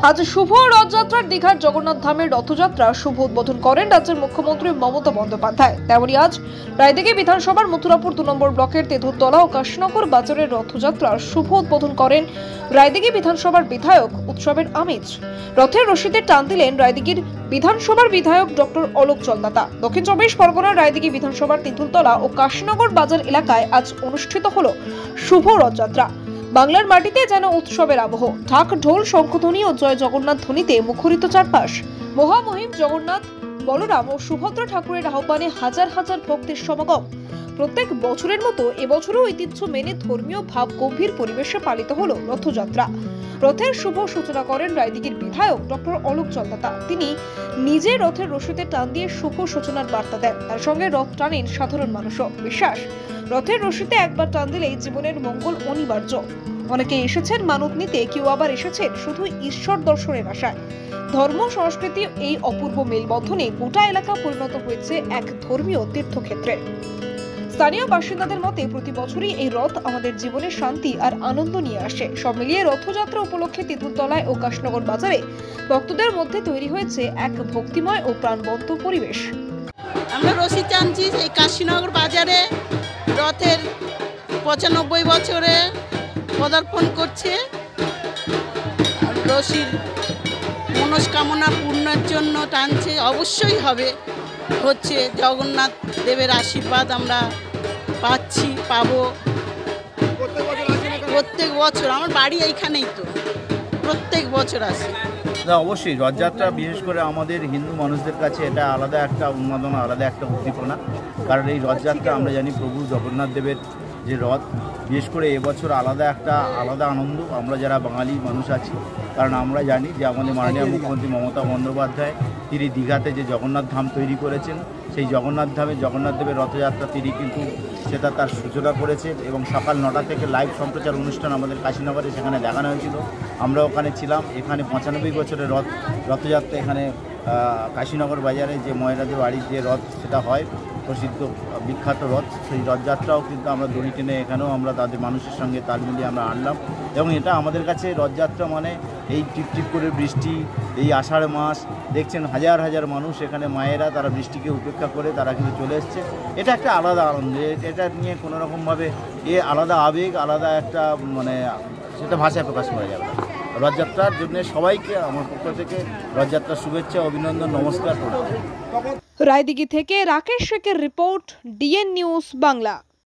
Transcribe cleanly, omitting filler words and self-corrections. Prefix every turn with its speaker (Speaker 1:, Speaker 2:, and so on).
Speaker 1: আজ শুভ রথযাত্রার দীঘার জগন্নাথ ধামের রথযাত্রা শুভ উদ্বোধন করেন রাজ্যের মুখ্যমন্ত্রী মমতা বন্দ্যোপাধ্যায়। তেমনি আজ রায়দিঘি বিধানসভার মথুরাপুর 2 নম্বর ব্লকের তেঁতুলতলা ও কাশীনগর বাজারের রথযাত্রার শুভ উদ্বোধন করেন রায়দিঘি বিধানসভার বিধায়ক। উৎসবের আমেজ রথের রশিতে টান দিলেন রায়দিঘির বিধানসভার বিধায়ক ডক্টর অলোক চন্দাতা। দক্ষিণ 24 পরগনার রায়দিঘি বিধানসভার তেঁতুলতলা ও কাশীনগর বাজার এলাকায় আজ অনুষ্ঠিত হলো শুভ রথযাত্রা। বাংলার মাটিতে যেন উৎসবের আবহ, ঢাক ঢোল শঙ্খধ্বনি ও জয় জগন্নাথ ধ্বনিতে মুখরিত চারপাশ। মহামহিম জগন্নাথ, বলরাম ও সুভদ্রা ঠাকুরের আহ্বানে হাজার হাজার ভক্তের সমাগম। প্রত্যেক বছরের মতো এবছরও ঐতিহ্য মেনে ধর্মীয় ভাব গম্ভীর পরিবেশে পালিত হলো রথযাত্রা। রথের শুভ সূচনা করেন রায়দিঘির বিধায়ক ডক্টর অলোক চন্দাতা। তিনি নিজে রথের রশিতে টান দিয়ে শুভ সূচনার বার্তা দেন। তার সঙ্গে রথ টানেন সাধারণ মানুষও। বিশ্বাস, রথের রশিতে একবার টান দিলেই জীবনের মঙ্গল অনিবার্য। অনেকে এসেছেন মানত নিতে, কেউ আবার এসেছেন শুধু ঈশ্বর দর্শনের আশায়। ধর্ম সংস্কৃতি এই অপূর্ব মেলবন্ধনে গোটা এলাকা পরিণত হয়েছে এক ধর্মীয় তীর্থক্ষেত্রে। স্থানীয় বাসিন্দাদের মতে প্রতি বছরই এই রথ আমাদের জীবনে শান্তি আর আনন্দ নিয়ে আসে। সব মিলিয়ে রথযাত্রা উপলক্ষে তেঁতুলতলায় ও কাশীনগর বাজারে ভক্তদের মধ্যে তৈরি হয়েছে এক ভক্তিময় ও প্রাণবন্ত পরিবেশ।
Speaker 2: আমরা রশি টানছি এই কাশীনগর বাজারে, রথের 95 বছরে পদার্পণ করছে। রশির মনস্কামনা পূর্ণের জন্য টানছে, অবশ্যই হবে, হচ্ছে। জগন্নাথ দেবের আশীর্বাদ আমরা পাবো প্রত্যেক বছর। আমার বাড়ি এইখানেই, তো প্রত্যেক বছর আসে।
Speaker 3: অবশ্যই রথযাত্রা বিশেষ করে আমাদের হিন্দু মানুষদের কাছে এটা আলাদা একটা উন্মাদনা, আলাদা একটা উদ্দীপনা। কারণ এই রথযাত্রা আমরা জানি প্রভু জগন্নাথ দেবের যে রথ, বিশেষ করে এবছর আলাদা আনন্দ আমরা যারা বাঙালি মানুষ আছি। কারণ আমরা জানি যে আমাদের মাননীয় মুখ্যমন্ত্রী মমতা বন্দ্যোপাধ্যায় তিনি দীঘাতে যে জগন্নাথ ধাম তৈরি করেছেন, সেই জগন্নাথ ধামে জগন্নাথ দেবের রথযাত্রা তিনি কিন্তু সেটা তার সূচনা করেছেন। এবং সকাল 9টা থেকে লাইভ সম্প্রচার অনুষ্ঠান আমাদের কাশীনগরে সেখানে দেখানো হয়েছিল। আমরা ওখানে ছিলাম। এখানে 95 বছরের রথযাত্রা এখানে কাশীনগর বাজারে যে ময়রাদের বাড়ির যে রথ সেটা হয়, প্রসিদ্ধ বিখ্যাত রথ, সেই রথযাত্রাও কিন্তু আমরা দড়ি টেনে এখানেও আমরা তাদের মানুষের সঙ্গে তাল মিলিয়ে আমরা আনলাম। এবং এটা আমাদের কাছে রথযাত্রা মানে এই টিপটিপ করে বৃষ্টি, এই আষাঢ় মাস দেখছেন হাজার হাজার মানুষ এখানে মায়েরা তারা বৃষ্টিকে উপেক্ষা করে তারা কিন্তু চলে এসছে। এটা একটা আলাদা আনন্দ, এটা নিয়ে কোনোরকমভাবে আলাদা আবেগ, আলাদা একটা মানে সেটা ভাষায় প্রকাশ করা যাবে না। রথযাত্রার জন্য সবাইকে আমার পক্ষ থেকে রথযাত্রার শুভেচ্ছা, অভিনন্দন, নমস্কার।
Speaker 1: রায়দিঘি থেকে রাকেশ শেখের রিপোর্ট, ডিএন নিউজ বাংলা।